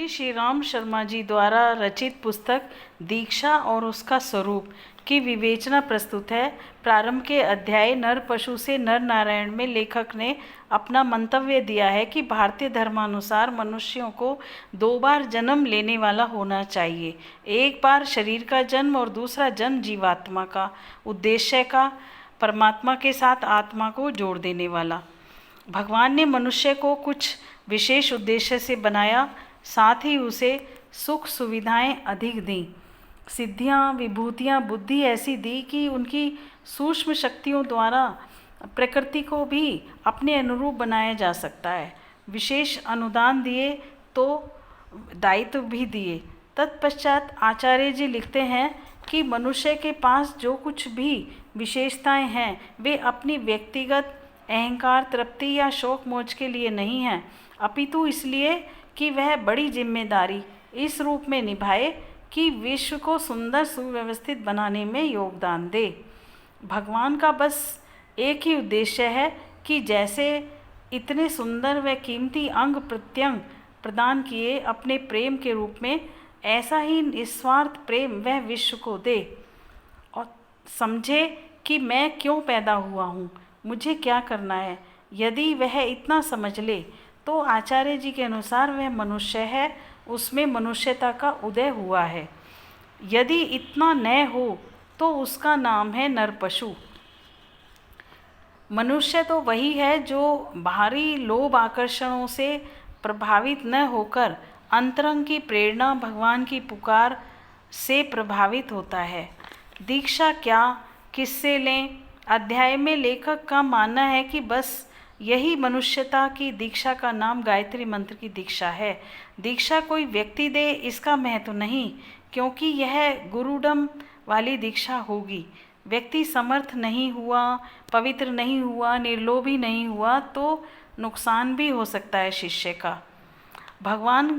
श्री राम शर्मा जी द्वारा रचित पुस्तक दीक्षा और उसका स्वरूप की विवेचना प्रस्तुत है। प्रारंभ के अध्याय नर पशु से नर नारायण में लेखक ने अपना मंतव्य दिया है कि भारतीय धर्मानुसार मनुष्यों को 2 बार जन्म लेने वाला होना चाहिए। एक बार शरीर का जन्म और दूसरा जन्म जीवात्मा का, उद्देश्य का, परमात्मा के साथ आत्मा को जोड़ देने वाला। भगवान ने मनुष्य को कुछ विशेष उद्देश्य से बनाया, साथ ही उसे सुख सुविधाएं अधिक दी, सिद्धियां, विभूतियां, बुद्धि ऐसी दी कि उनकी सूक्ष्म शक्तियों द्वारा प्रकृति को भी अपने अनुरूप बनाया जा सकता है। विशेष अनुदान दिए तो दायित्व भी दिए। तत्पश्चात आचार्य जी लिखते हैं कि मनुष्य के पास जो कुछ भी विशेषताएं हैं वे अपनी व्यक्तिगत अहंकार, तृप्ति या शौक मोज के लिए नहीं हैं, अपितु इसलिए कि वह बड़ी जिम्मेदारी इस रूप में निभाए कि विश्व को सुंदर सुव्यवस्थित बनाने में योगदान दे। भगवान का बस एक ही उद्देश्य है कि जैसे इतने सुंदर व कीमती अंग प्रत्यंग प्रदान किए अपने प्रेम के रूप में, ऐसा ही निस्वार्थ प्रेम वह विश्व को दे और समझे कि मैं क्यों पैदा हुआ हूँ, मुझे क्या करना है। यदि वह इतना समझ ले तो आचार्य जी के अनुसार वह मनुष्य है, उसमें मनुष्यता का उदय हुआ है। यदि इतना न हो तो उसका नाम है नर पशु। मनुष्य तो वही है जो बाहरी लोभ आकर्षणों से प्रभावित न होकर अंतरंग की प्रेरणा, भगवान की पुकार से प्रभावित होता है। दीक्षा क्या, किससे लें? अध्याय में लेखक का मानना है कि बस यही मनुष्यता की दीक्षा का नाम गायत्री मंत्र की दीक्षा है। दीक्षा कोई व्यक्ति दे इसका महत्व नहीं, क्योंकि यह गुरुडम वाली दीक्षा होगी। व्यक्ति समर्थ नहीं हुआ, पवित्र नहीं हुआ, निर्लोभी नहीं हुआ तो नुकसान भी हो सकता है शिष्य का। भगवान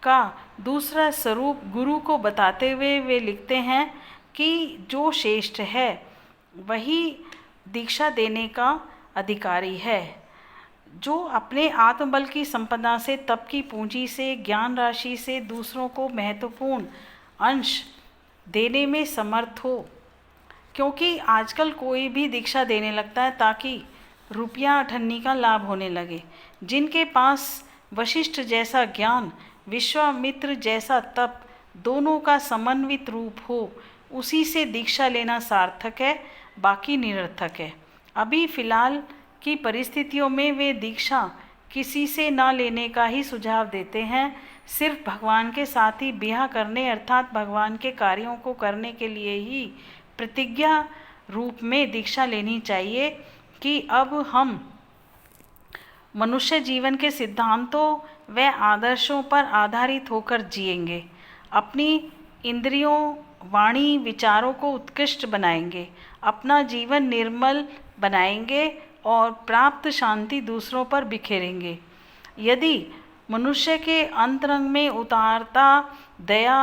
का दूसरा स्वरूप गुरु को बताते हुए वे लिखते हैं कि जो श्रेष्ठ है वही दीक्षा देने का अधिकारी है, जो अपने आत्मबल की संपदा से, तप की पूंजी से, ज्ञान राशि से दूसरों को महत्वपूर्ण अंश देने में समर्थ हो। क्योंकि आजकल कोई भी दीक्षा देने लगता है ताकि रुपया अठन्नी का लाभ होने लगे। जिनके पास वशिष्ठ जैसा ज्ञान, विश्वामित्र जैसा तप, दोनों का समन्वित रूप हो, उसी से दीक्षा लेना सार्थक है, बाकी निरर्थक है। अभी फिलहाल की परिस्थितियों में वे दीक्षा किसी से ना लेने का ही सुझाव देते हैं। सिर्फ भगवान के साथ ही ब्याह करने अर्थात भगवान के कार्यों को करने के लिए ही प्रतिज्ञा रूप में दीक्षा लेनी चाहिए कि अब हम मनुष्य जीवन के सिद्धांतों व आदर्शों पर आधारित होकर जिएंगे, अपनी इंद्रियों, वाणी, विचारों को उत्कृष्ट बनाएंगे, अपना जीवन निर्मल बनाएंगे और प्राप्त शांति दूसरों पर बिखेरेंगे। यदि मनुष्य के अंतरंग में उदारता, दया,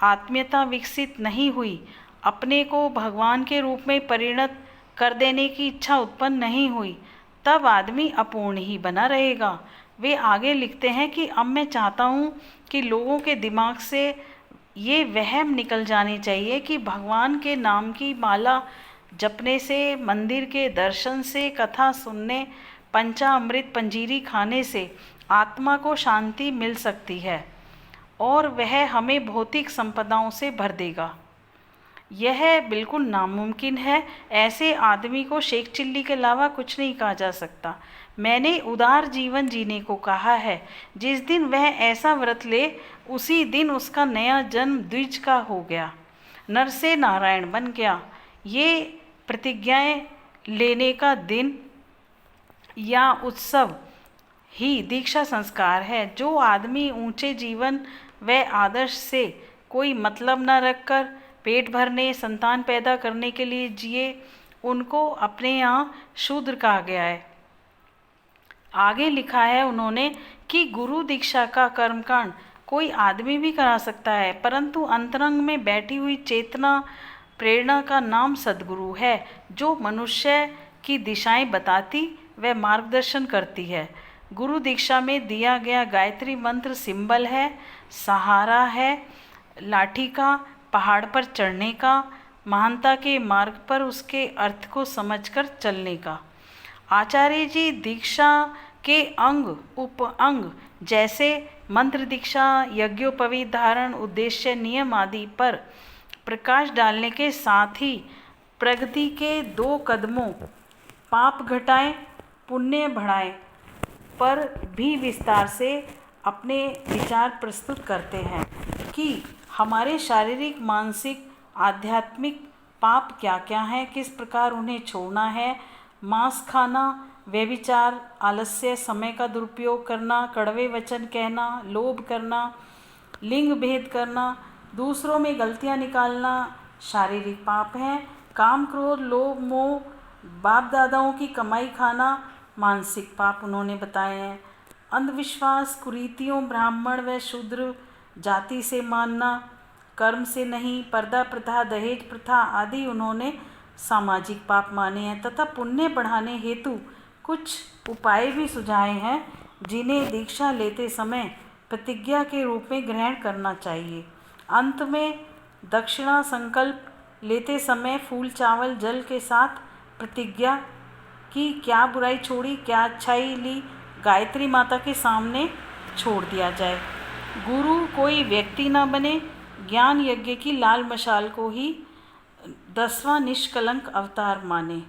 आत्मीयता विकसित नहीं हुई, अपने को भगवान के रूप में परिणत कर देने की इच्छा उत्पन्न नहीं हुई, तब आदमी अपूर्ण ही बना रहेगा। वे आगे लिखते हैं कि अब मैं चाहता हूँ कि लोगों के दिमाग से ये वहम निकल जाने चाहिए कि भगवान के नाम की माला जपने से, मंदिर के दर्शन से, कथा सुनने, पंचामृत पंजीरी खाने से आत्मा को शांति मिल सकती है और वह हमें भौतिक संपदाओं से भर देगा। यह बिल्कुल नामुमकिन है। ऐसे आदमी को शेख चिल्ली के अलावा कुछ नहीं कहा जा सकता। मैंने उदार जीवन जीने को कहा है। जिस दिन वह ऐसा व्रत ले, उसी दिन उसका नया जन्म द्विज का हो गया, नर से नारायण बन गया। ये प्रतिज्ञाएं लेने का दिन या उत्सव ही दीक्षा संस्कार है। जो आदमी ऊंचे जीवन व आदर्श से कोई मतलब न रखकर पेट भरने, संतान पैदा करने के लिए जिए, उनको अपने यहाँ शूद्र कहा गया है। आगे लिखा है उन्होंने कि गुरु दीक्षा का कर्मकांड कोई आदमी भी करा सकता है, परंतु अंतरंग में बैठी हुई चेतना, प्रेरणा का नाम सद्गुरु है, जो मनुष्य की दिशाएं बताती व मार्गदर्शन करती है। गुरु दीक्षा में दिया गया गायत्री मंत्र सिंबल है, सहारा है लाठी का, पहाड़ पर चढ़ने का, महानता के मार्ग पर उसके अर्थ को समझकर चलने का। आचार्य जी दीक्षा के अंग उप अंग जैसे मंत्र दीक्षा, यज्ञोपवीत धारण, उद्देश्य, नियम आदि पर प्रकाश डालने के साथ ही प्रगति के 2 कदमों पाप घटाएं पुण्य बढ़ाएं पर भी विस्तार से अपने विचार प्रस्तुत करते हैं कि हमारे शारीरिक, मानसिक, आध्यात्मिक पाप क्या क्या हैं, किस प्रकार उन्हें छोड़ना है। मांस खाना, व्यभिचार, आलस्य, समय का दुरुपयोग करना, कड़वे वचन कहना, लोभ करना, लिंग भेद करना, दूसरों में गलतियां निकालना शारीरिक पाप हैं। काम, क्रोध, लोभ, मोह, बाप दादाओं की कमाई खाना मानसिक पाप उन्होंने बताए हैं। अंधविश्वास, कुरीतियों, ब्राह्मण व शूद्र जाति से मानना, कर्म से नहीं, पर्दा प्रथा, दहेज प्रथा आदि उन्होंने सामाजिक पाप माने हैं तथा पुण्य बढ़ाने हेतु कुछ उपाय भी सुझाए हैं जिन्हें दीक्षा लेते समय प्रतिज्ञा के रूप में ग्रहण करना चाहिए। अंत में दक्षिणा संकल्प लेते समय फूल, चावल, जल के साथ प्रतिज्ञा की, क्या बुराई छोड़ी, क्या अच्छाई ली, गायत्री माता के सामने छोड़ दिया जाए। गुरु कोई व्यक्ति न बने, ज्ञान यज्ञ की लाल मशाल को ही 10वां निष्कलंक अवतार माने।